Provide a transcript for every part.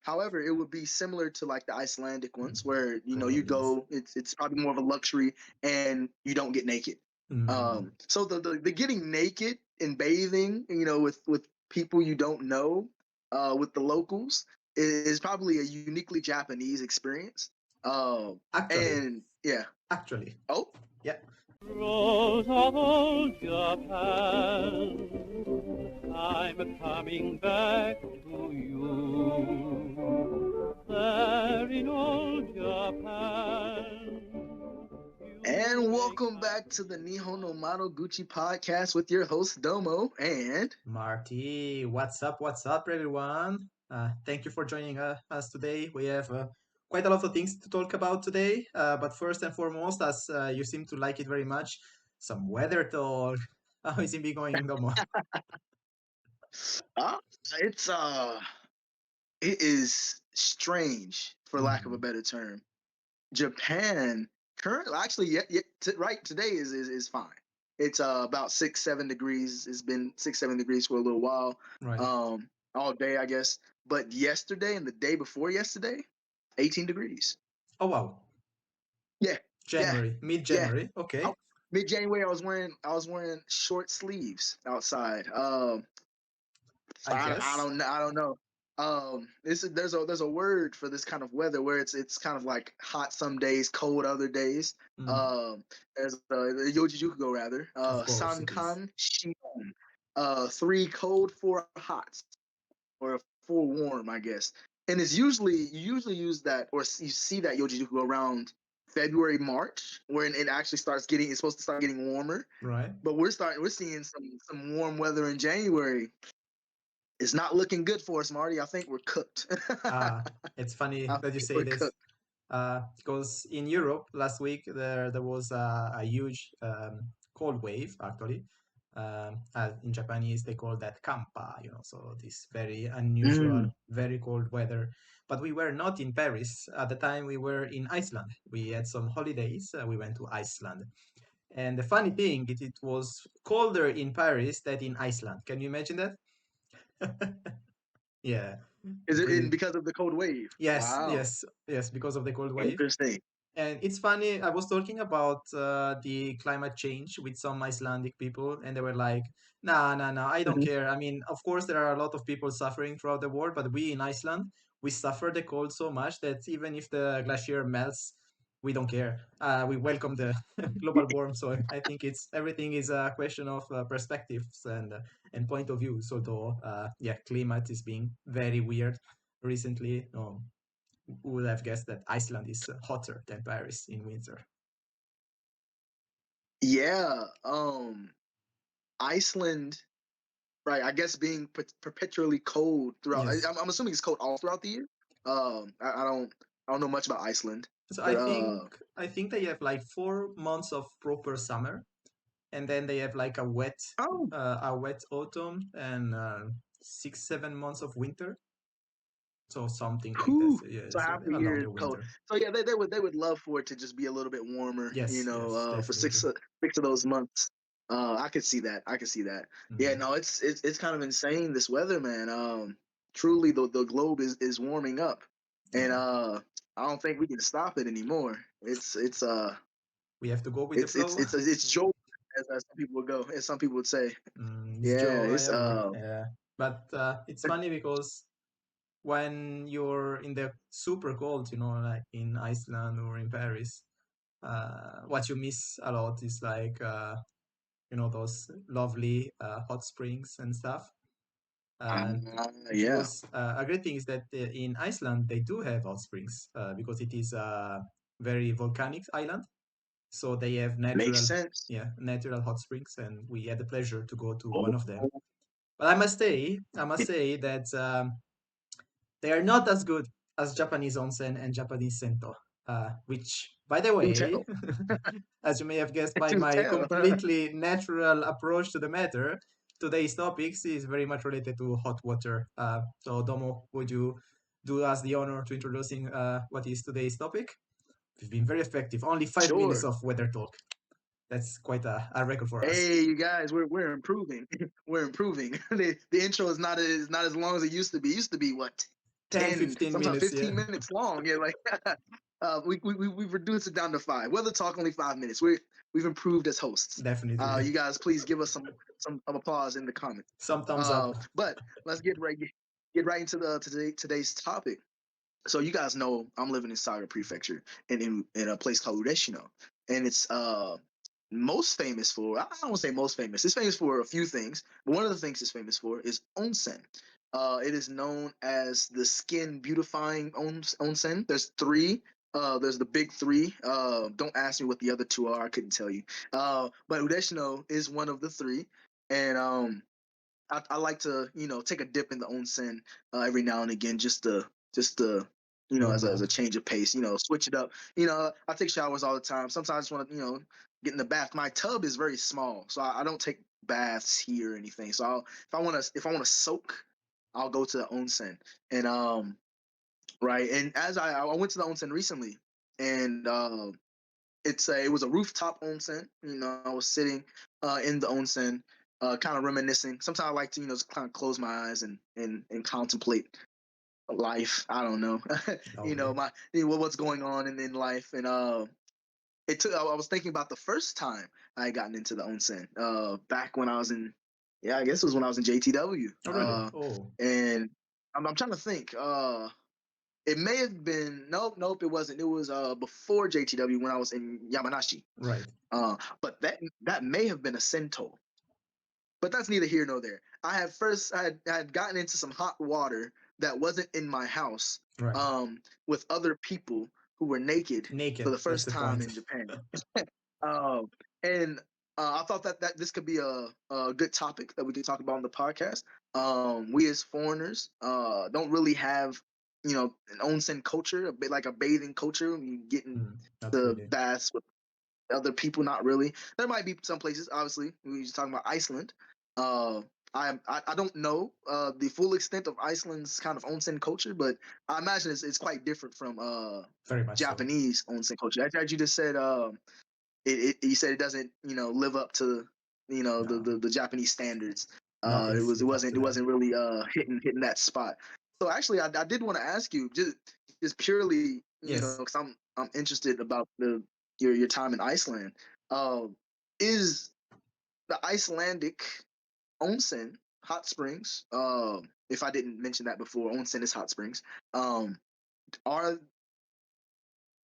However, it would be similar to like the Icelandic ones, where you Probably yes. go. It's probably more of a luxury, and you don't get naked. So the getting naked and bathing, with people you don't know, with the locals, is probably a uniquely Japanese experience. Actually, And yeah. actually, Oh, yeah. Rose of old Japan, I'm coming back to you. There in old Japan. and welcome back to the Nihon no Madoguchi Podcast with your host Domo and Marty, what's up? What's up, everyone? Thank you for joining us today. We have quite a lot of things to talk about today. But first and foremost, as you seem to like it very much, some weather talk. How is it been going, Domo? uh, it's it is strange, for lack of a Mhm. better term. Japan currently, actually, right today is fine. It's about 6-7 degrees. It's been 6-7 degrees for a little while, Right. all day, I guess. But yesterday and the day before yesterday, 18 degrees. Oh wow, Yeah, yeah, January, yeah. mid-January. Okay, Mid January, I was wearing short sleeves outside. I I guess. don't know. I don't know. There's a word for this kind of weather where it's kind of like hot some days, cold other days. Mm, Um, there's the Yojijukugo rather. of course, it is. Sankan Shion. 3 cold, 4 hot, or 4 warm, I guess. And it's you usually use that, or you see that Yojijukugo around February, March, when it actually it's supposed to start getting warmer. Right. But we're seeing some warm weather in January. It's not looking good for us, Marty. I think we're cooked. Uh, it's funny I that you think say we're this. cooked. Because in Europe last week there was a huge cold wave actually. In Japanese they call that kampa, so this very unusual, Mm. very cold weather. But we were not in Paris at the time. We were in Iceland. We had some holidays. We went to Iceland, and the funny thing is it was colder in Paris than in Iceland. Can you imagine that? Yeah, Is it in pretty. because of the cold wave? Yes, Wow, yes, yes, because of the cold wave. interesting. And it's funny, I was talking about the climate change with some Icelandic people, and they were like, nah, nah, nah, I don't Mhm. care. I mean, of course, there are a lot of people suffering throughout the world, but we in Iceland, we suffer the cold so much that even if the glacier melts, we don't care. We welcome the global warming. So I think everything is a question of perspectives and point of view. So though, yeah, climate is being very weird recently. Who would have guessed that Iceland is hotter than Paris in winter? Yeah, Iceland, right? I guess being perpetually cold throughout. Yes. I'm assuming it's cold all throughout the year. I don't know much about Iceland, So but I think they have like 4 months of proper summer, and then they have like oh, a wet autumn and 6 7 months of winter. So something like that. whew. So, yeah, So so half they the have a year longer is cold. winter. So yeah, they would love for it to just be a little bit warmer, Yes, yes, for six definitely. 6 of those months. I could see that. I could see that. Yeah, Mhm. no, it's kind of insane, this weather, man. Truly, the globe is warming up, and Yeah, I don't think we can stop it anymore. we have to go with the It's flow. it's joy, as some people would as some people would say. It's Yeah, Joe, I it's agree. Yeah, but it's funny because when you're in the super cold, like in Iceland or in Paris, what you miss a lot is like those lovely hot springs and stuff. And yeah, because a great thing is that in Iceland they do have hot springs because it is a very volcanic island, so they have makes natural, sense. yeah, natural hot springs, and we had the pleasure to go to one Oh, of them. But I must say that they are not as good as Japanese Onsen and Japanese Sento, which, by the do way, tell, as you may have guessed by do my tell. completely natural approach to the matter, today's topics is very much related to hot water. So, Domo, would you do us the honor to introducing what is today's topic? We've been very effective. Only 5 minutes Sure. of weather talk. That's quite a record for us. Hey, you guys, we're improving. We're improving. The intro is not as long as it used to be. It used to be what, 10, 10, 15 sometimes minutes. 15 Yeah, minutes long. Yeah, like we've reduced it down to 5. Weather talk only 5 minutes. We've improved as hosts. definitely. You guys, please give us some applause in the comments. Some thumbs up. But let's get right into today's topic. So you guys know I'm living in Saga Prefecture in a place called Ureshino, and it's most famous for, I don't want to say most famous. It's famous for a few things, but one of the things it's famous for is onsen. It is known as the skin beautifying onsen. There's three. There's the big three. Don't ask me what the other two are. I couldn't tell you. But Ureshino is one of the three, and I like to take a dip in the onsen every now and again just to Warm as a up. change of pace, switch it up. I take showers all the time. Sometimes I just want to get in the bath. My tub is very small, so I don't take baths here or anything. So if I want to soak, I'll go to the onsen. And right, and as I went to the onsen recently, and it was a rooftop onsen. I was sitting in the onsen, kind of reminiscing. Sometimes I like to just kind of close my eyes and contemplate life. I don't know, Lovely. what's going on in life. And I was thinking about the first time I had gotten into the onsen, back when I was in, yeah, I guess it was when I was in JTW. Oh, really? Oh, And I'm trying to think. It may have been, nope, it wasn't. It was before JTW when I was in Yamanashi. right. But that may have been a Sento. But that's neither here nor there. I had gotten into some hot water that wasn't in my house, Right. with other people who were naked for Naked. the That's first the time point. in Japan. And I thought that this could be a good topic that we could talk about on the podcast. We as foreigners don't really have an onsen culture, a bit like a bathing culture. You get in Not the really. baths with other people, not really. There might be some places. Obviously, we were just talking about Iceland. Uh, I don't know the full extent of Iceland's kind of onsen culture, but I imagine it's quite different from Very much so. Japanese onsen culture. As you just said, you said it doesn't live up to No, the Japanese standards. nothing It live up to wasn't that. really hitting that spot. So actually, I did want to ask you just purely Yes. because I'm interested about your time in Iceland. Uh, is the Icelandic onsen hot springs? If I didn't mention that before, onsen is hot springs. Um, are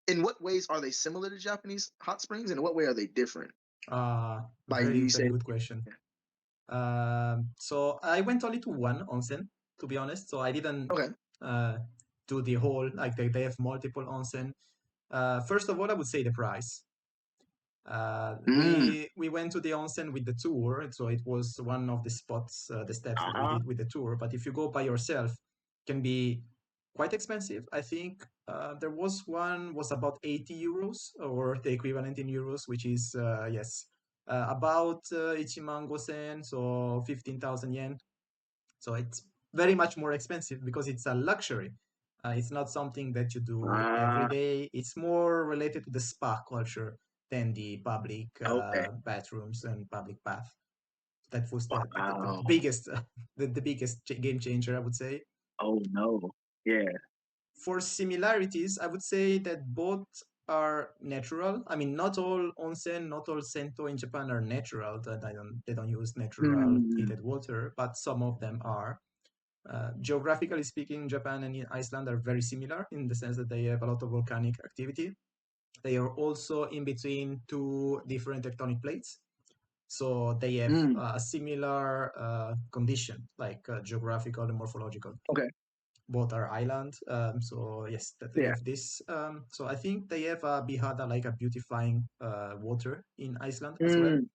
In what ways are they similar to Japanese hot springs, and in what way are they different? By Very, you very said, good question. So I went only to one onsen, to be honest. So I didn't okay. uh, do the whole, like they have multiple onsen. First of all, I would say the price. Mm. We went to the onsen with the tour, so it was one of the spots, the steps that we Uh-huh. did with the tour. But if you go by yourself, it can be quite expensive. I think there was one was about 80 euros or the equivalent in euros, which is yes, about 1,500, so 15,000 yen. So it's very much more expensive because it's a luxury. It's not something that you do every Ah, day. It's more related to the spa culture than the public okay. bathrooms and public bath. That was the Wow. biggest the biggest game changer, I would say. Oh no. Yeah. For similarities, I would say that both are natural. I mean, not all onsen, not all sento in Japan are natural. That they don't use natural Mm. heated water, but some of them are. Geographically speaking, Japan and Iceland are very similar in the sense that they have a lot of volcanic activity. They are also in between two different tectonic plates. So they have Mm. a similar condition, like geographical and morphological. Okay. Both are island. So yes, that they Yeah. have this. So I think they have a bihada, like a beautifying water in Iceland as well. Mm.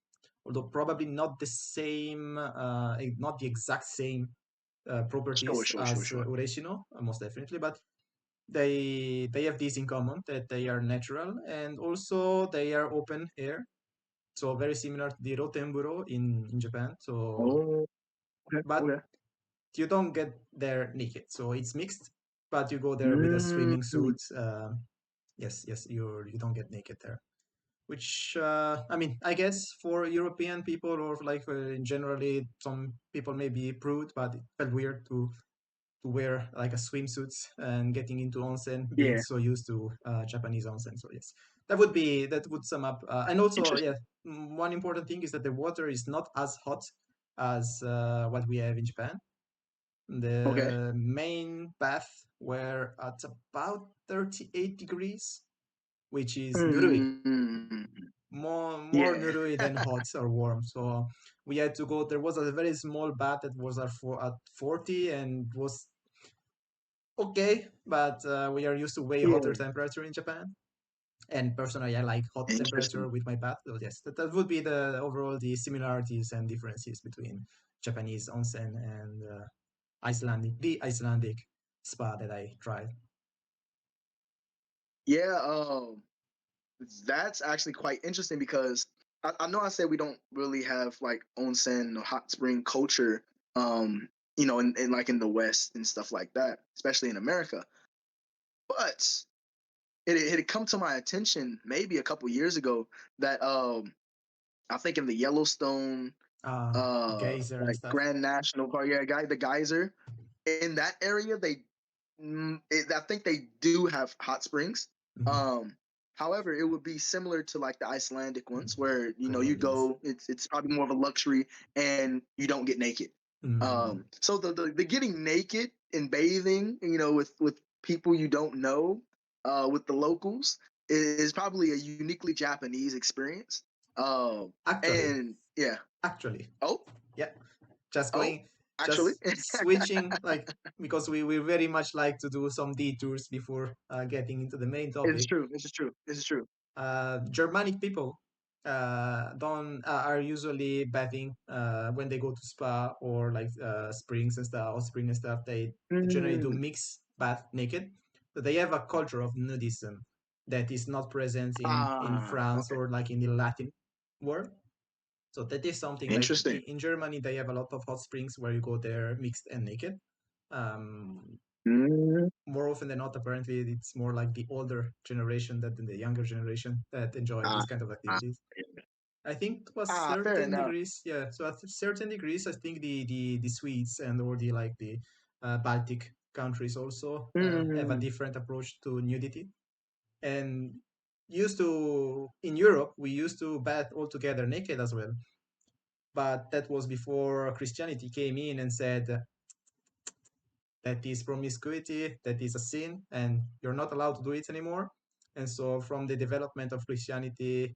Although probably not the same, not the exact same Sure, properties sure, sure, as sure. Ureshino, most definitely, but they have this in common that they are natural and also they are open air, so very similar to the rotemburo in Japan. So, Oh, okay. but Okay. you don't get there naked, so it's mixed. But you go there with a Mm. swimming suit. Yes, you don't get naked there. Which I mean, I guess for European people or like generally some people may be prude, but it felt weird to wear like a swimsuits and getting into onsen, being Yeah. so used to Japanese onsen. So yes, that would sum up. And also, Interesting. one important thing is that the water is not as hot as what we have in Japan. Okay. The main bath were at about 38 degrees, which is nurui, Mm, more yeah. nurui than hot or warm. So we had to go. There was a very small bath that was at 40 and was okay, but we are used to way hotter Yeah. temperature in Japan. And personally, I like hot temperature Interesting. with my bath. So yes, that would be the overall the similarities and differences between Japanese onsen and the Icelandic spa that I tried. Yeah. That's actually quite interesting because I know I said we don't really have like onsen or hot spring culture, um, in like in the West and stuff like that, especially in America. But it had come to my attention maybe a couple years ago that I think in the Yellowstone Geyser and like stuff. Grand National Park, yeah, the geyser in that area I think they do have hot springs. Mhm. However, it would be similar to like the Icelandic ones, where you Probably yes. go. It's probably more of a luxury, and you don't get naked. So the getting naked and bathing, with people you don't know, with the locals, is probably a uniquely Japanese experience. Actually, And yeah. actually, Oh, yeah. Just oh, going, actually. just switching, like because we very much like to do some detours before getting into the main It's topic. true. This is true. This is true. Germanic people don't are usually bathing when they go to spa or like springs and stuff or spring and stuff. They generally do Mm. mix bath naked. But they have a culture of nudism that is not present in France Okay. or like in the Latin world. So that is something like Interesting. in Germany they have a lot of hot springs where you go there mixed and naked. Um, Mm. More often than not, apparently, it's more like the older generation than the younger generation that enjoy Ah, these kind of ah, activities. I think to a fair certain enough. degrees, yeah. So at certain degrees, I think the Swedes and or the Baltic countries also have a Mm. different approach to nudity. And used to in Europe, we used to bath all together naked as well. But that was before Christianity came in and said that is promiscuity, that is a sin, and you're not allowed to do it anymore. And so, from the development of Christianity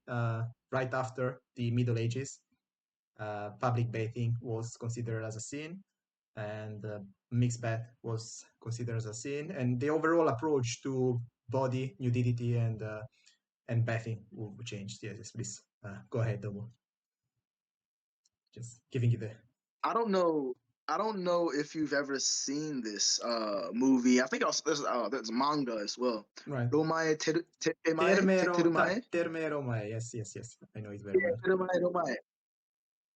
right after the Middle Ages, public bathing was considered as a sin, and mixed bath was considered as a sin, and the overall approach to body nudity and bathing will change. Yes, please go ahead, Domo. Just giving you the I don't know. I don't know if you've ever seen this movie. I think also there's manga as well. right. Romae Terumae. Terme Roma. Yes, yes, yes. I know it very Yeah, well. Terumae.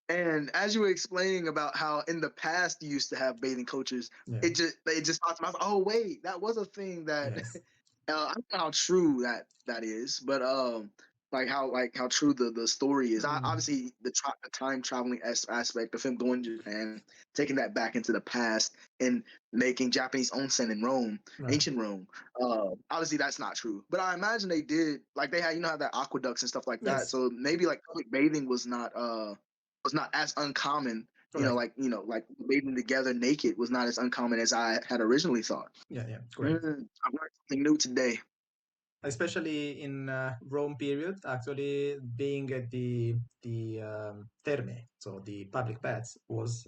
And as you were explaining about how in the past you used to have bathing cultures, Yeah. it just thought to myself, oh wait, that was a thing that Yes. I don't know how true that is, but like how true the story is. Obviously the time traveling aspect of him going to Japan, taking that back into the past and making Japanese onsen in Rome, Right. ancient Rome. Obviously that's not true, but I imagine they did, like they had had that aqueducts and stuff like that. Yes. So maybe like public bathing was not as uncommon. Correct. Like bathing together naked was not as uncommon as I had originally thought. Yeah. Yeah. Correct. I learned something new today. Especially in Rome period, actually being at the terme, so the public baths, was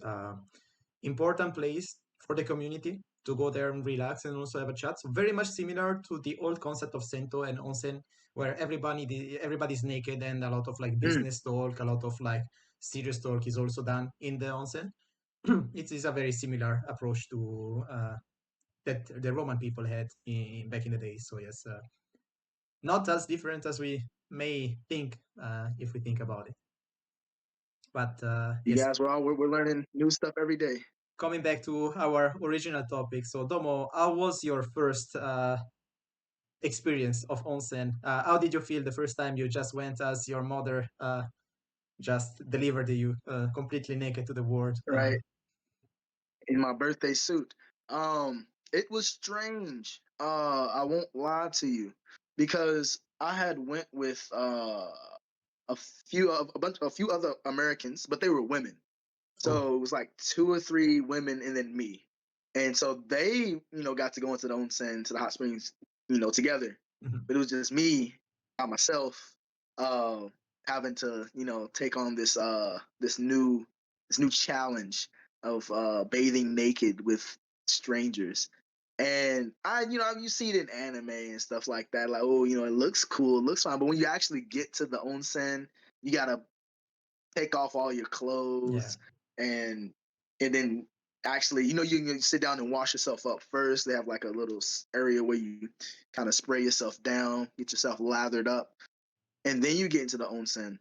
important place for the community to go there and relax and also have a chat. So very much similar to the old concept of Sento and Onsen, where everybody's naked and a lot of like Mm. business talk, a lot of like serious talk is also done in the onsen. It is a very similar approach to that the Roman people had back in the day. So yes, not as different as we may think if we think about it. But You yes, guys, we're learning new stuff every day. coming back to our original topic. So Domo, how was your first experience of onsen? How did you feel the first time you just went as your mother just delivered you completely naked to the world? Right, in my birthday suit. It was strange. I won't lie to you, because I had went with a few other Americans, but they were women. Oh. So it was like 2 or 3 women and then me. And so they, got to go into the onsen, to the hot springs, together. Mm-hmm. But it was just me by myself, uh, having to, take on this new challenge of bathing naked with strangers. And you see it in anime and stuff like that. Like, oh, it looks cool, it looks fine. But when you actually get to the onsen, you gotta take off all your Yeah. clothes, and then actually, you can sit down and wash yourself up first. They have like a little area where you kind of spray yourself down, get yourself lathered up, and then you get into the onsen.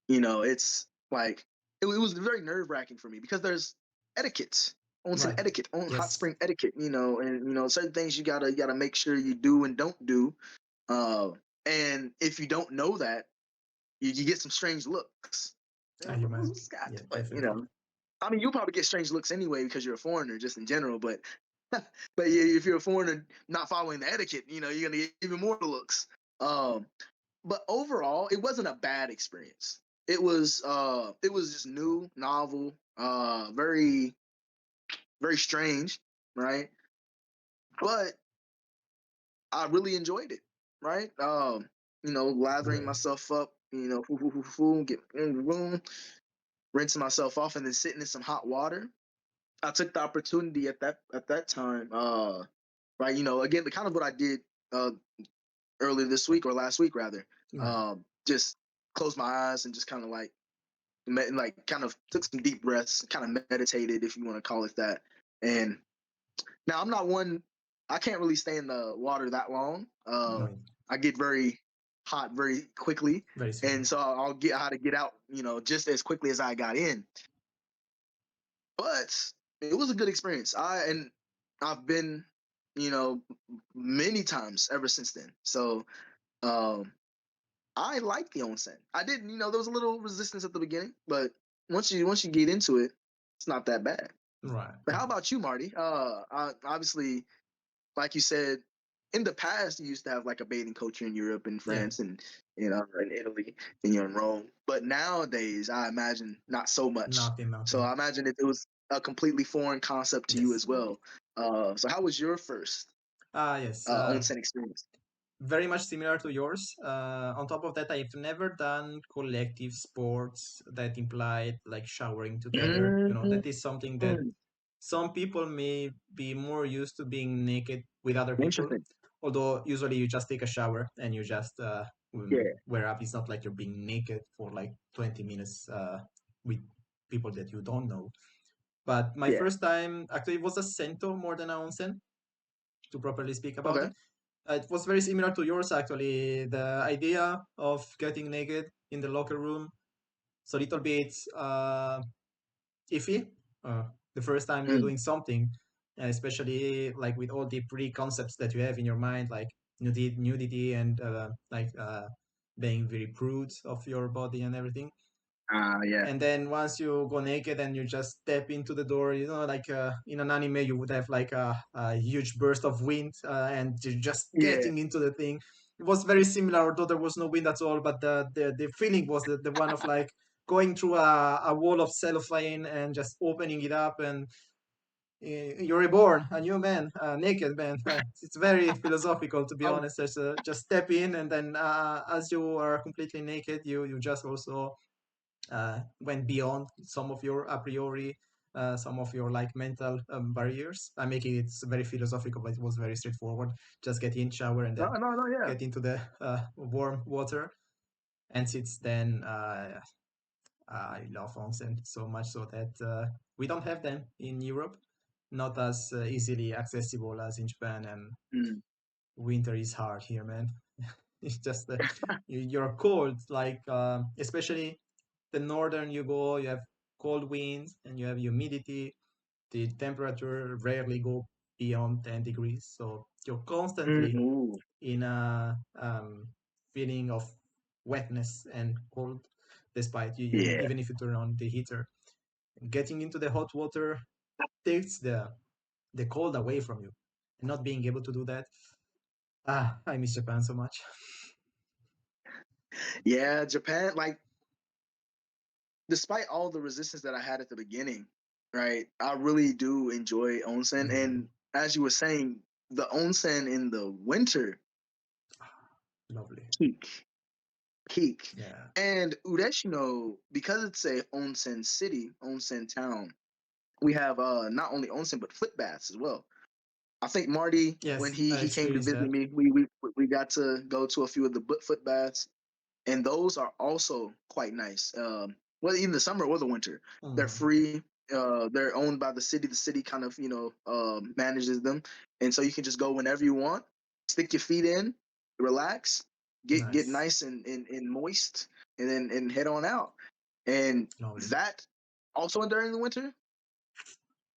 It's like it was very nerve wracking for me, because there's etiquette, onsen Right. etiquette, on hot Yes. spring etiquette, and certain things you gotta make sure you do and don't do. Uh, and if you don't know that, you get some strange looks. Ah, you man. Who's got? Yeah, But definitely. I mean, you'll probably get strange looks anyway because you're a foreigner, just in general. But if you're a foreigner not following the etiquette, you're gonna get even more looks. Um, but overall, it wasn't a bad experience. It was just new, novel, very very strange, right? But I really enjoyed it, right? Lathering Great. myself up, get in the room, rinsing myself off, and then sitting in some hot water. I took the opportunity at that time, right? Again, the kind of what I did uh, earlier this week, or last week rather. Right. Just closed my eyes and just kind of kind of took some deep breaths, kind of meditated, if you want to call it that. And now I'm not one. I can't really stay in the water that long. Right. I get very hot very quickly, Very soon. and so I'll get how to get out, just as quickly as I got in. But it was a good experience. I've been, you know, many times ever since then. So um, I like the onsen. I didn't, there was a little resistance at the beginning, but once you get into it, it's not that bad. Right. But how about you, Marty? Obviously, like you said, in the past you used to have like a bathing culture in Europe and Yeah. France and in Italy and you're in Rome. But nowadays, I imagine not so much. Nothing. So Nothing. I imagine it was a completely foreign concept to you Yes. as well. So how was your first Yes. onsen experience? Very much similar to yours. On top of that, I've never done collective sports that implied like showering together. That is something that Mm, some people may be more used to being naked with other people. interesting. Although usually you just take a shower and you just Yeah, wear up. It's not like you're being naked for like 20 minutes with people that you don't know. But my yeah. first time actually was a Sento more than a onsen, to properly speak about Okay. it. It was very similar to yours actually. The idea of getting naked in the locker room, so a little bit iffy. The first time you're Mm, doing something, especially like with all the preconcepts that you have in your mind, like nudity and being very prude of your body and everything. yeah. And then once you go naked and you just step into the door, like in an anime, you would have like a huge burst of wind and you're just Yeah. getting into the thing. It was very similar, although there was no wind at all. But the feeling was the one of like going through a wall of cellophane and just opening it up, and you're reborn, a new man, naked man. It's very philosophical, to be Oh, honest. Just step in, and then as you are completely naked, you just also went beyond some of your a priori, some of your like mental barriers. I'm making it very philosophical, but it was very straightforward. Just get in, shower, and no, then no, no, yeah. get into the warm water. And since then, I love onsen so much so that we don't have them in Europe, not as easily accessible as in Japan. And Mm, winter is hard here, man. It's just you're cold, like especially the northern you go, you have cold winds and you have humidity. The temperature rarely go beyond 10 degrees, so you're constantly ooh, in a feeling of wetness and cold, despite you yeah. even if you turn on the heater. Getting into the hot water takes the the cold away from you, and not being able to do that. I miss Japan so much. Yeah, Japan, like, despite all the resistance that I had at the beginning, right? I really do enjoy onsen, and as you were saying, the onsen in the winter, Lovely. peak. Yeah. And Ureshino, because it's a onsen city, onsen town, we have not only onsen but foot baths as well. I think Marty, when Yes, I he came to experienced visit that. me, we got to go to a few of the foot baths, and those are also quite nice. Whether in the summer or the winter, they're free. They're owned by the city. The city kind of manages them, and so you can just go whenever you want. Stick your feet in, relax, get Nice. nice and moist, and then and head on out. And Lovely. that also during the winter,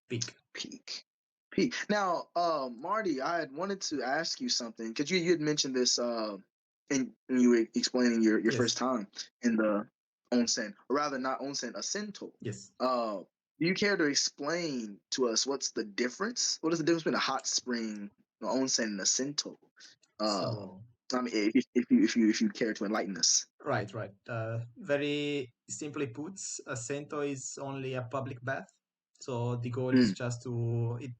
Peak. peak. Now, Marty, I had wanted to ask you something because you had mentioned this when you were explaining your Yes. first time in the onsen, or rather not onsen, a Sento. Yes. Do you care to explain to us what's the difference? What is the difference between a hot spring, an onsen, and a Sento? Uh, So I mean, if you care to enlighten us. right. Very simply put, a Sento is only a public bath. So the goal is Mm, just to it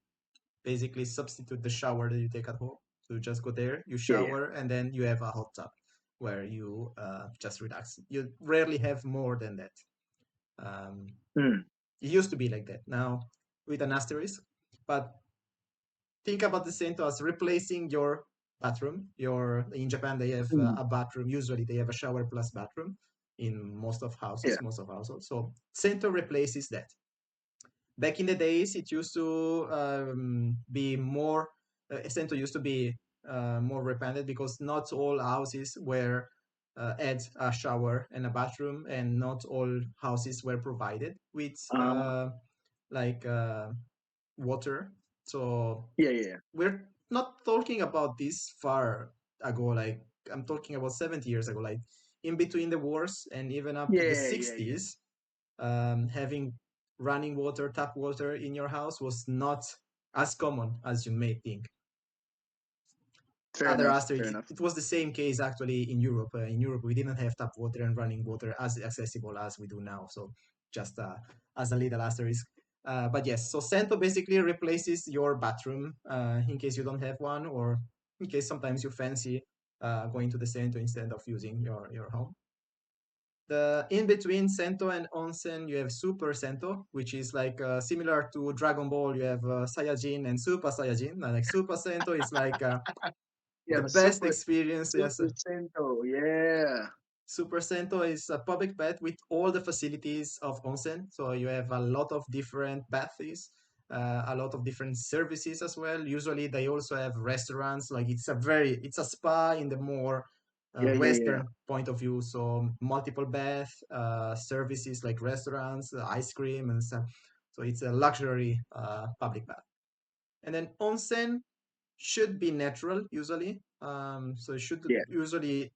basically substitute the shower that you take at home. So you just go there, you yeah, shower, and then you have a hot tub where you just relax. You rarely have more than that. Um, yeah. Mm, it used to be like that. Now with an asterisk, but think about the Sento as replacing your bathroom. Your in Japan they have mm, a bathroom. Usually they have a shower plus bathroom in most of houses. yeah. Most of households. So Sento replaces that. Back in the days, it used to be more. Sento used to be more repented because not all houses were had a shower and a bathroom, and not all houses were provided with Uh, like water. So yeah. we're not talking about this far ago. Like I'm talking about 70 years ago. Like in between the wars and even up to the Yeah. 60s, having running water, tap water in your house was not as common as you may think. Fair Other enough. Fair asterisks, enough. it was the same case actually in Europe. In Europe, we didn't have tap water and running water as accessible as we do now. So just as a little asterisk. But yes, so Sento basically replaces your bathroom in case you don't have one, or in case sometimes you fancy going to the Sento instead of using your home. The in between Sento and Onsen, you have Super Sento, which is like similar to Dragon Ball. You have Saiyajin and Super Saiyajin. Like Super Sento is like Yeah, the the best experience. Yes, super Sento. Yeah. Super Sento is a public bath with all the facilities of onsen. So you have a lot of different baths, a lot of different services as well. Usually they also have restaurants. Like it's a spa in the more Yeah. Western point of view. So multiple bath services like restaurants, ice cream and stuff. So it's a luxury public bath. And then onsen should be natural usually. So it should Yeah. usually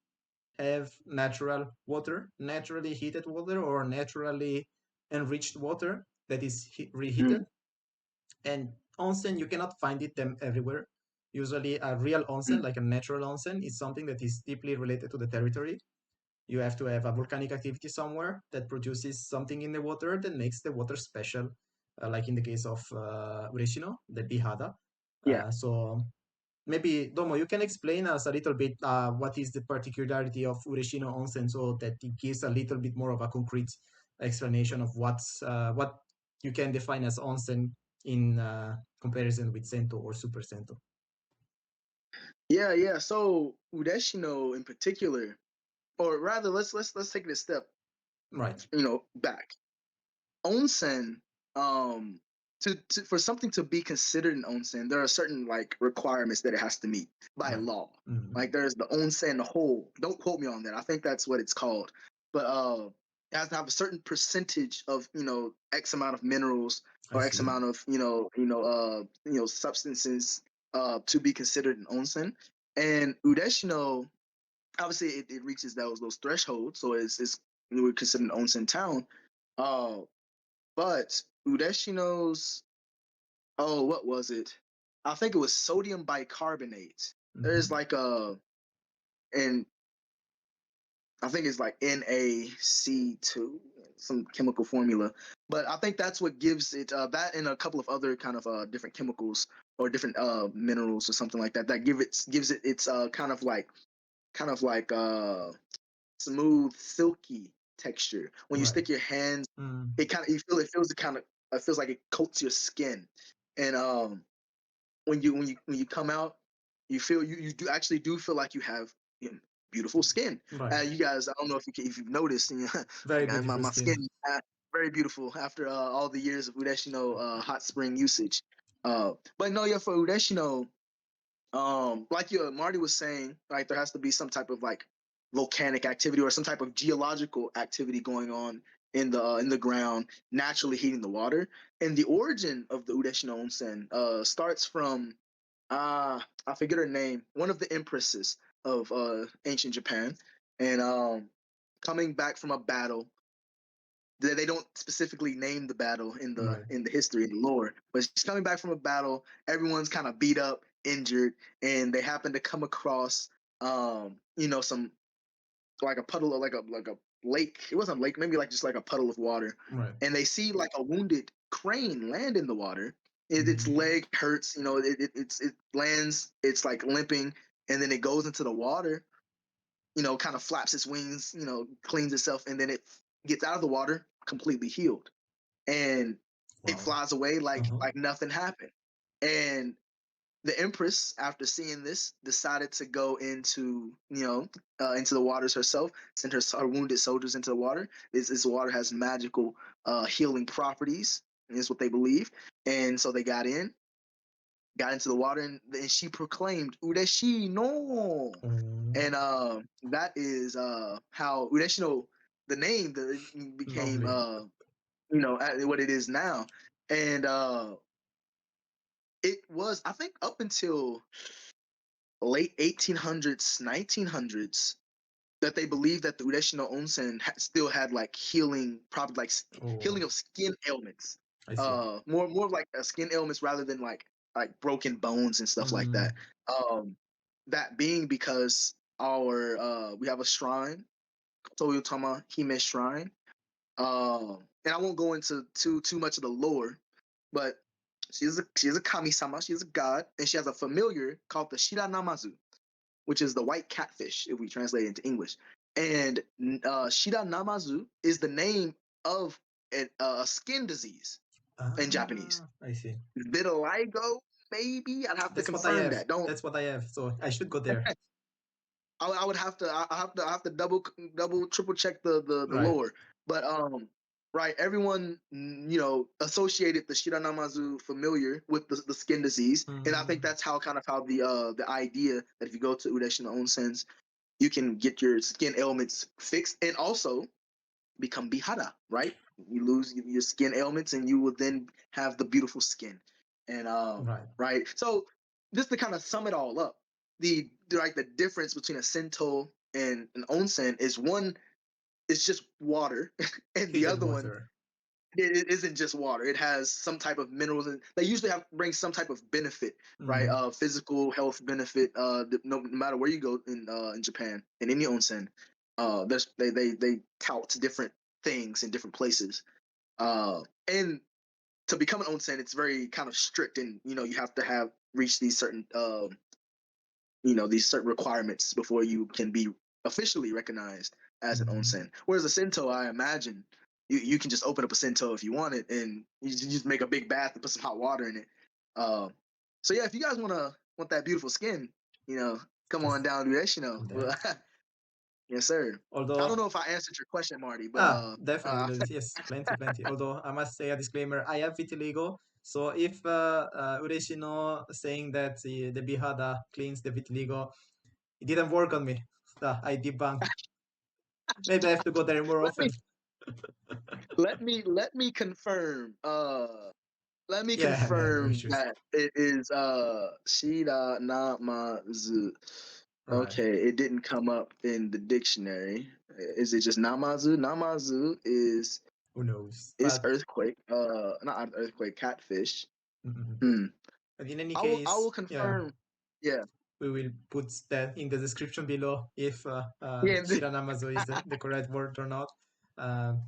have natural water, naturally heated water, or naturally enriched water that is reheated. Mm, And onsen, you cannot find it them everywhere. Usually, a real onsen, mm. like a natural onsen, is something that is deeply related to the territory. You have to have a volcanic activity somewhere that produces something in the water that makes the water special, like in the case of Ureshino, the Bihada. Yeah. So maybe Domo, you can explain us a little bit what is the particularity of Ureshino Onsen, so that it gives a little bit more of a concrete explanation of what you can define as onsen in comparison with Sento or Super Sento. Yeah. So Udeshino in particular, or rather, let's take it a step, Right. back. Onsen, um, for something to be considered an onsen, there are certain like requirements that it has to meet by Right. law. Mm-hmm. Like there's the onsen whole. Don't quote me on that. I think that's what it's called. But it has to have a certain percentage of X amount of minerals I or X see. amount of substances to be considered an onsen. And Udeshino, obviously, it reaches those thresholds, so it's we're considered an onsen town. Uh, but Udeshino's oh, what was it? I think it was sodium bicarbonate. There's like and I think it's like NaC2, some chemical formula. But I think that's what gives it that and a couple of other kind of different chemicals or different minerals or something like that that gives it its kind of like smooth, silky texture. When you Right. stick your hands, it kind of it feels like it coats your skin, and when you come out, you feel you do actually do feel like you have beautiful skin. Right. You guys, I don't know if you've noticed, Very like beautiful my skin. skin very beautiful after all the years of Ureshino hot spring usage. But no, yeah, for Ureshino, like your Marty was saying, right, there has to be some type of like volcanic activity or some type of geological activity going on in the ground, naturally heating the water. And the origin of the Ureshino Onsen starts from I forget her name, one of the empresses of ancient Japan, and coming back from a battle. They don't specifically name the battle Right. in the history, in the lore, but she's coming back from a battle. Everyone's kind of beat up, injured, and they happen to come across some like a puddle, like a lake. It wasn't a lake, maybe like just like a puddle of water. Right. And they see like a wounded crane land in the water. Its leg hurts, it lands, it's like limping, and then it goes into the water, kind of flaps its wings, cleans itself, and then it gets out of the water completely healed. And it Wow. flies away like nothing happened. And the Empress, after seeing this, decided to go into the waters herself, send her wounded soldiers into the water. This water has magical healing properties, is what they believe. And so they got into the water, and she proclaimed Ureshino. And that is how Ureshino, the name, became Lovely. what it is now. And it was, I think, up until late 1800s, 1900s, that they believed that the Ureshino Onsen still had like healing, probably like Oh, healing of skin ailments. I see. More like skin ailments rather than like broken bones and stuff like that. Um, that being because our we have a shrine, Toyotama Hime Shrine. And I won't go into too much of the lore, but she is a kami-sama, she is a god, and she has a familiar called the Shiranamazu, which is the white catfish if we translate it into English. And Shiranamazu is the name of a skin disease in Japanese. I see. Vitiligo, maybe. I'd have to That's what I confirm have. that. Don't. That's what I have. So I should go there. I would have to. I have to double triple check the Right. lore. But right, everyone associated the Shiranamazu familiar with the skin disease, and I think that's how the idea that if you go to Ureshino Onsens, you can get your skin ailments fixed and also become bihara, right? You lose your skin ailments and you will then have the beautiful skin. And Right. right. So just to kind of sum it all up, the difference between a Sento and an onsen is one is just water, and the Heated other one water. it isn't just water. It has some type of minerals, and they usually bring some type of benefit, right? Physical health benefit. No matter where you go in Japan, in any onsen, they tout different things in different places. And to become an onsen, it's very kind of strict, and you have to have reached these certain these certain requirements before you can be officially recognized as an onsen. Whereas a Sento, I imagine, you can just open up a Sento if you want it, and you just make a big bath and put some hot water in it. So yeah, if you guys want that beautiful skin, come Just on down to Ureshino. go there. Yes, sir. I don't Although know if I answered your question, Marty, but definitely yes, plenty. Although I must say a disclaimer, I have vitiligo. So if Ureshino saying that the Bihada cleans the vitiligo, it didn't work on me. I debunk. Maybe I have to go there more let often. me let me confirm. Let me Yeah, no confirm issues. that it is Shira Namazu. Right. Okay, it didn't come up in the dictionary. Is it just Namazu? Namazu is Who knows? is But earthquake. Not earthquake. Catfish. Mm-hmm. Hmm. But in any I will case, yeah, confirm. Yeah. we will put that in the description below if Yeah. Shiranamazo is the correct word or not. Um,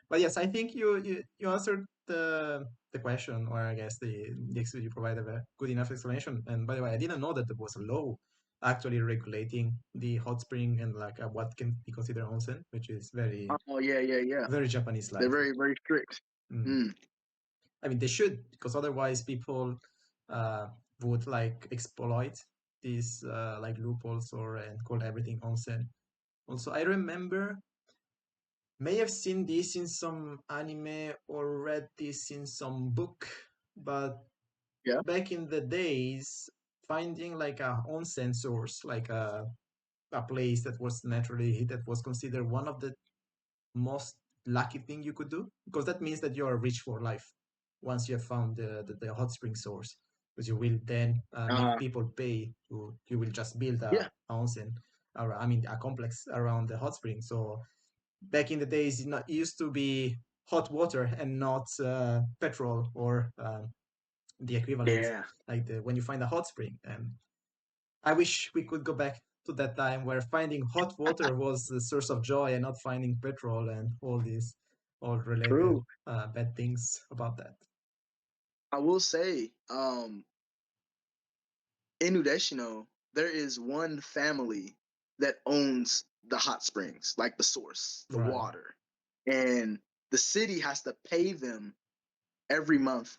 but yes, I think you answered the question, or I guess you provided a good enough explanation. And by the way, I didn't know that there was a law actually regulating the hot spring and like what can be considered onsen, which is very Oh yeah. very Japanese They're like. very very strict. Mm. Mm. I mean, they should, because otherwise people uh, would like exploit these like loopholes or and call everything onsen. Also, I remember may have seen this in some anime or read this in some book, but Yeah. back in the days, finding like a onsen source, like a place that was naturally that was considered one of the most lucky thing you could do, because that means that you are rich for life once you have found the hot spring source, because you will then make Uh, people pay to you will just build yeah. a onsen, or I mean a complex around the hot spring. So back in the days it used to be hot water and not petrol or the equivalent, Yeah. like when you find a hot spring. And I wish we could go back to that time where finding hot water was the source of joy and not finding petrol and all related True. bad things about that. I will say, in Ureshino, there is one family that owns the hot springs, like the source, the Right. water, and the city has to pay them every month.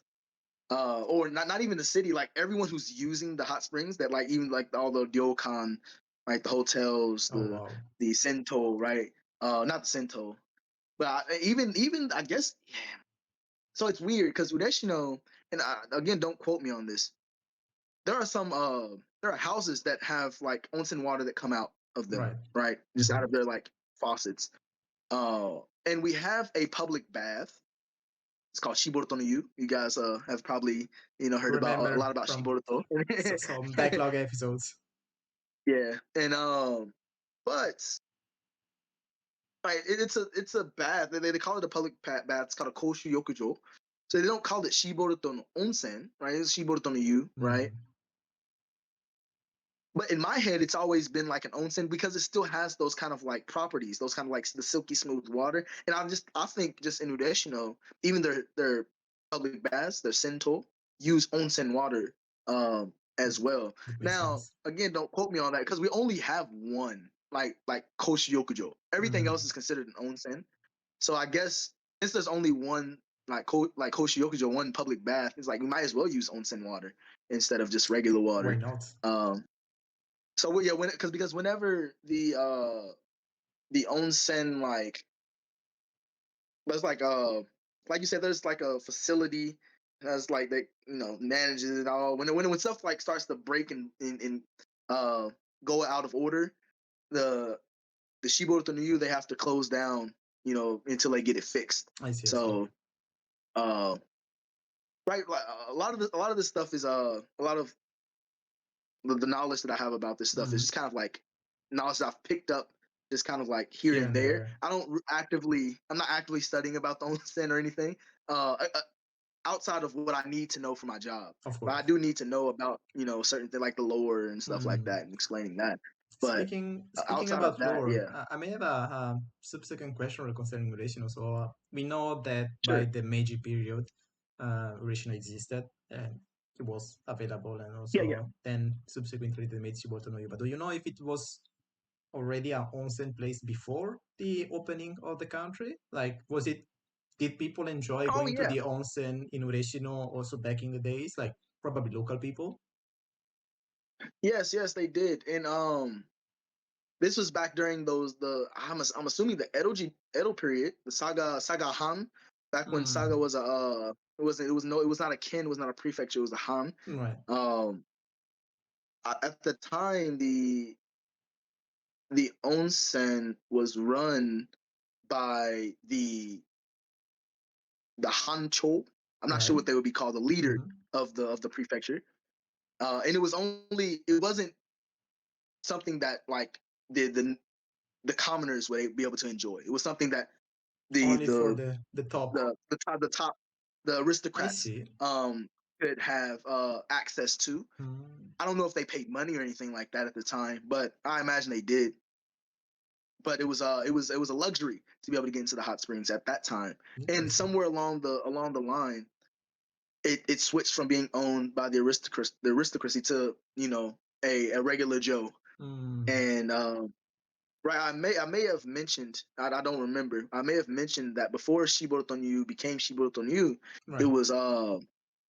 Or not even the city, like everyone who's using the hot springs, that like even like all the ryokan, like the hotels, Oh wow. the Sento, right? Not the Sento, but even I guess yeah. So it's weird because Ureshino, and again, don't quote me on this. There are some there are houses that have like onsen water that come out of them, Right. right? Just out of their like faucets. And we have a public bath. It's called Shiboruto no Yu. You guys have probably heard about a Remember lot about from Shiboruto. some backlog episodes. Yeah, and but right, it's a bath. They call it a public bath. It's called a koshu yokujo. So they don't call it Shiboruto no Onsen, right? It's Shiboruto no Yu, right? But in my head, it's always been like an onsen because it still has those kind of like properties, those kind of like the silky smooth water. And I think just in Ureshino, even their public baths, their Sento, use onsen water as well. It makes Now, sense. again, don't quote me on that because we only have one like Koshiokujo. Everything else is considered an onsen. So I guess since there's only one like Koshiokujo, one public bath, it's like we might as well use onsen water instead of just regular Why water. not? So yeah, because whenever the onsen there's like you said, there's like a facility that's like that manages it all. When stuff like starts to break and uh go out of order, the Shiboruto no Yu, they have to close down until they get it fixed. I see. So uh right, like a lot of this stuff is a lot of the knowledge that I have about this stuff is just kind of like knowledge that I've picked up just kind of like here Here and and there. there. I'm not actively studying about the onsen or anything outside of what I need to know for my job. Of But I course. do need to know about certain things like the lore and stuff like that and explaining that. But Speaking outside of about that, lore, yeah, I may have a subsequent question concerning Ureshino. So we know that by sure, the Meiji period, Ureshino existed and it was available, and yeah. also then subsequently the Meiji Shibuya no Yu. But do you know if it was already an onsen place before the opening of the country? Like, did people enjoy Oh going to yeah, the onsen in Ureshino also back in the days? Like, probably local people? yes, they did, and this was back during I'm assuming the Edo period, the Saga Han, back when Saga was a it was not a kin, it was not a prefecture, it was a Han. Right. Um, at the time, the onsen was run by the Hancho. I'm not sure Right. what they would be called, the leader of the prefecture. And it wasn't something that like the commoners would be able to enjoy. It was something that the Only for the the top. the top the I aristocrats see. could have access to. I don't know if they paid money or anything like that at the time, but I imagine they did. But it was a luxury to be able to get into the hot springs at that time. And somewhere along the line, it switched from being owned by the aristocracy to, you know, a regular Joe. And right, I may have mentioned, I don't remember. I may have mentioned that before Shiborutonyu became Shiborutonyu, Right.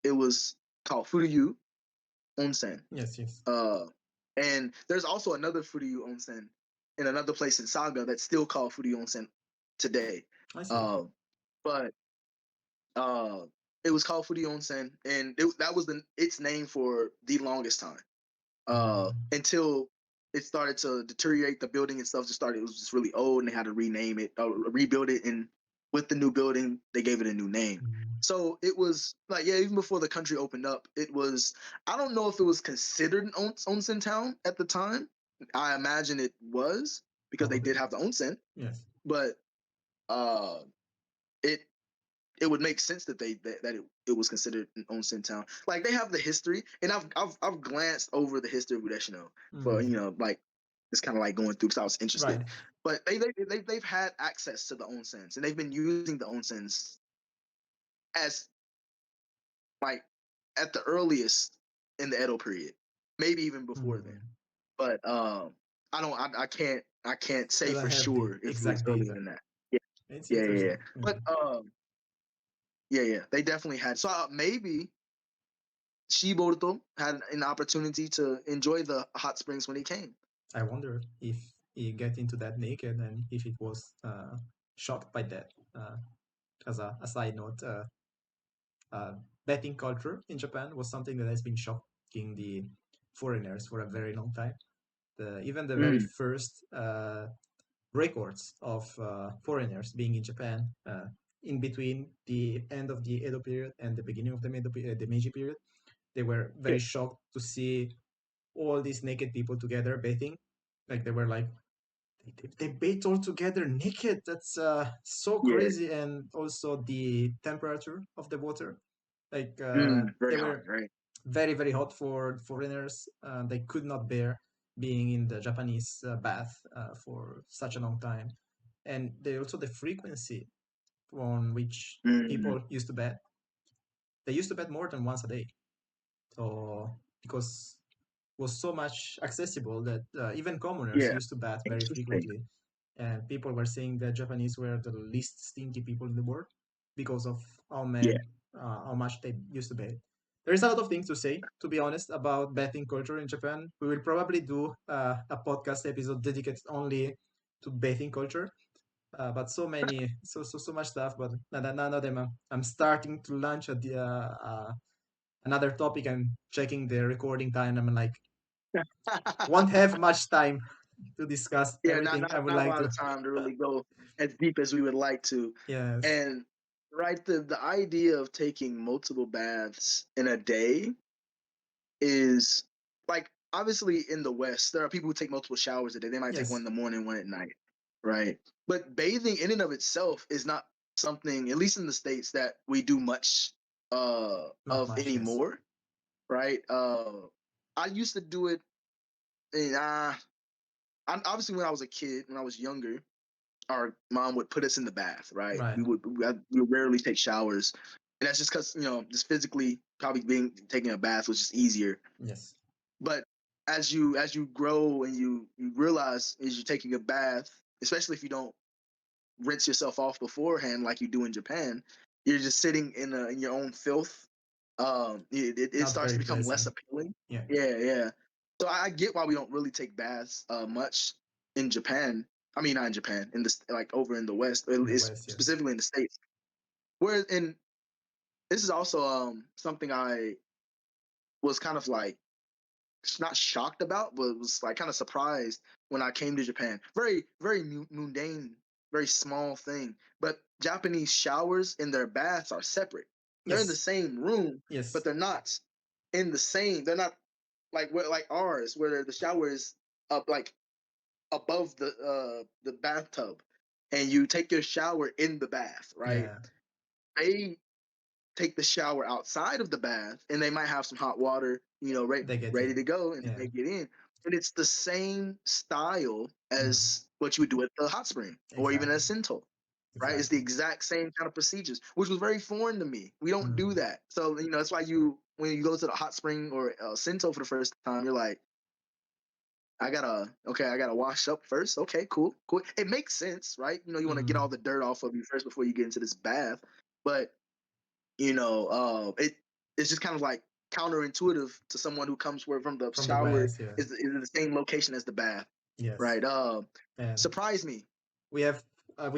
it was called Furyu Onsen. Yes. And there's also another Furyu Onsen in another place in Saga that's still called Furyu Onsen today. I see. But it was called Furyu Onsen, and that was its name for the longest time. Until it started to deteriorate. The building and stuff it was just really old, and they had to rename it, rebuild it, and with the new building, they gave it a new name. So it was like, yeah, even before the country opened up, it was, I don't know if it was considered an onsen town at the time. I imagine it was, because they did have the onsen. Yes. But it would make sense that it was considered an onsen town. Like, they have the history, and I've glanced over the history of Ureshino for, you know, like, it's kind of like going through because I was interested. Right. But they've had access to the onsens, and they've been using the onsens as, like, at the earliest in the Edo period, maybe even before then. But I can't say for sure if it was earlier than that. Yeah. But yeah, they definitely had. So maybe Shiboruto had an opportunity to enjoy the hot springs when he came. I wonder if he get into that naked and if it was shocked by that. As a side note, betting culture in Japan was something that has been shocking the foreigners for a very long time. Even the very first records of foreigners being in Japan in between the end of the Edo period and the beginning of the Meiji period, they were very shocked to see all these naked people together bathing. Like, they were like, they bathe all together naked. That's so crazy. And also the temperature of the water, like Very they hot, were right? very, very hot for foreigners. They could not bear being in the Japanese bath for such a long time. And they also, the frequency on which people used to bath. They used to bath more than once a day. So, because it was so much accessible that even commoners used to bath very frequently. And people were saying that Japanese were the least stinky people in the world because of how much they used to bathe. There is a lot of things to say, to be honest, about bathing culture in Japan. We will probably do a podcast episode dedicated only to bathing culture. But so much stuff. But none of them. I'm starting to launch another topic. I'm checking the recording time. I'm like, won't have much time to discuss everything I would not a like lot to. of time to really go as deep as we would like to. Yes. And right, the idea of taking multiple baths in a day is, like, obviously in the West, there are people who take multiple showers a day. They might take one in the morning, one at night, right? But bathing in and of itself is not something, at least in the States, that we do much of anymore, right? I used to do it, and obviously when I was a kid, when I was younger, our mom would put us in the bath, right? We would rarely take showers, and that's just because, you know, just physically probably taking a bath was just easier. Yes. But as you grow and you realize as you're taking a bath, especially if you don't rinse yourself off beforehand like you do in Japan, you're just sitting in your own filth. It starts to become less appealing. Yeah. So I get why we don't really take baths much in Japan. I mean, not in Japan, in this, like, over in the West, specifically in the States. Whereas this is also something I was kind of like not shocked about, but was like kind of surprised when I came to Japan. Very, very mundane, very small thing. But Japanese showers in their baths are separate. They're in the same room, but they're not in the same. They're not like ours, where the shower is up, like, above the bathtub, and you take your shower in the bath, right? Yeah. take the shower outside of the bath, and they might have some hot water, They get ready in. to go, and Yeah, they get in. And it's the same style Mm. as what you would do at the hot spring or even at exactly. Sento, right? It's the Exactly. exact same kind of procedures, which was very foreign to me. We don't do Mm. that. So, that's why when you go to the hot spring or Sento for the first time, you're like, I gotta wash up first. Okay, cool, cool. It makes sense, right? You want to get all Mm. the dirt off of you first before you get into this bath. But it's just kind of like counterintuitive to someone who comes where from the From the shower West, yeah. is in the same location as the bath, Yes. right? And Surprise me. we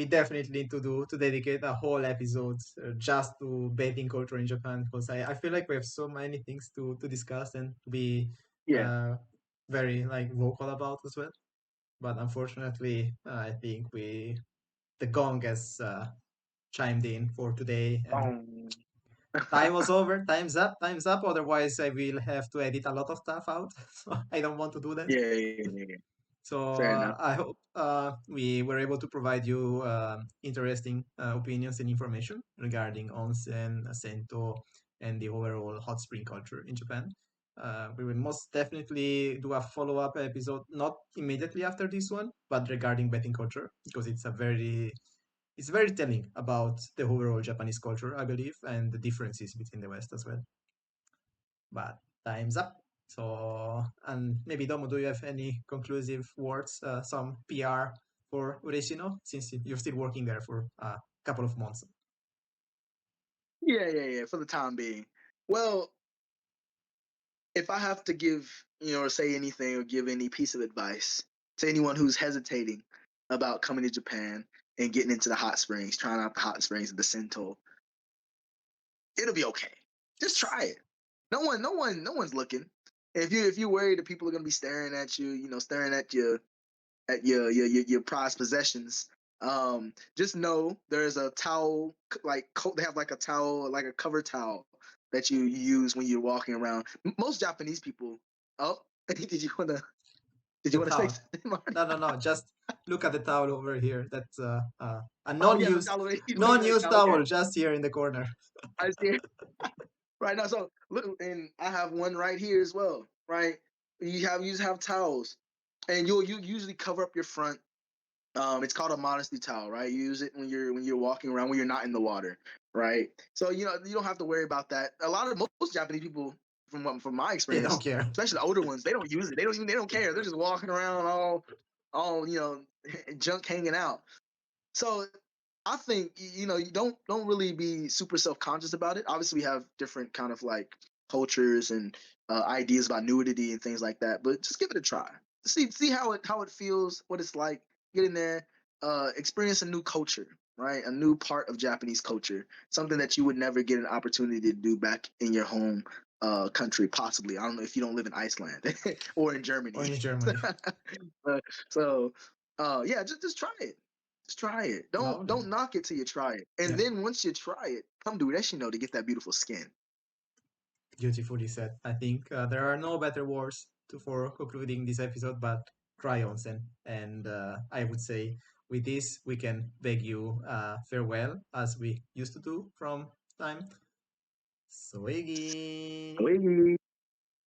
definitely need to dedicate a whole episode just to bathing culture in Japan, because I feel like we have so many things to discuss and to be Yeah. uh, very like vocal about as well. But unfortunately, I think the gong has chimed in for today, and Um, time was over. Time's up. Time's up. Otherwise, I will have to edit a lot of stuff out. So I don't want to do that. yeah. So Fair enough. I hope we were able to provide you interesting opinions and information regarding onsen, Sento, and the overall hot spring culture in Japan. We will most definitely do a follow-up episode, not immediately after this one, but regarding betting culture, because it's very telling about the overall Japanese culture, I believe, and the differences between the West as well. But time's up. So, and maybe Domo, do you have any conclusive words, some PR for Ureshino, since you're still working there for a couple of months? Yeah. For the time being. Well, if I have to give, or say anything or give any piece of advice to anyone who's hesitating about coming to Japan and getting into the hot springs, trying out the hot springs of the Sento, it'll be okay. Just try it. No one's looking. If you're worried that people are gonna be staring at you, staring at your prized possessions, just know there's a towel, like they have like a towel, like a cover towel that you use when you're walking around. Most Japanese people. Oh, did you wanna did The you wanna say towel. something, Marty? No. Just look at the towel over here. That's a Oh yeah, the non-used, towel. You don't even non-used okay. towel just here in the corner. I see it right now. So look, and I have one right here as well. Right, you just have towels, and you usually cover up your front. It's called a modesty towel, right? You use it when you're walking around when you're not in the water, right? So you don't have to worry about that. A lot of most Japanese people, from my They don't experience, care. especially the older ones, they don't use it. They don't care. They're just walking around all junk hanging out. So I think you don't really be super self-conscious about it. Obviously, we have different kind of like cultures and ideas about nudity and things like that, but just give it a try. See how it feels, what it's like. Get in there, experience a new culture, right? A new part of Japanese culture, something that you would never get an opportunity to do back in your home country. Possibly, I don't know if you don't live in Iceland or in Or Germany. in Germany. So, yeah, just try it. Just try it. Don't Lovely. don't knock it till you try it. And Yeah. then once you try it, come do Ureshino to get that beautiful skin. Beautifully said. I think there are no better words for concluding this episode but try onsen. And I would say with this, we can beg you farewell as we used to do from time. Soegi! Wee.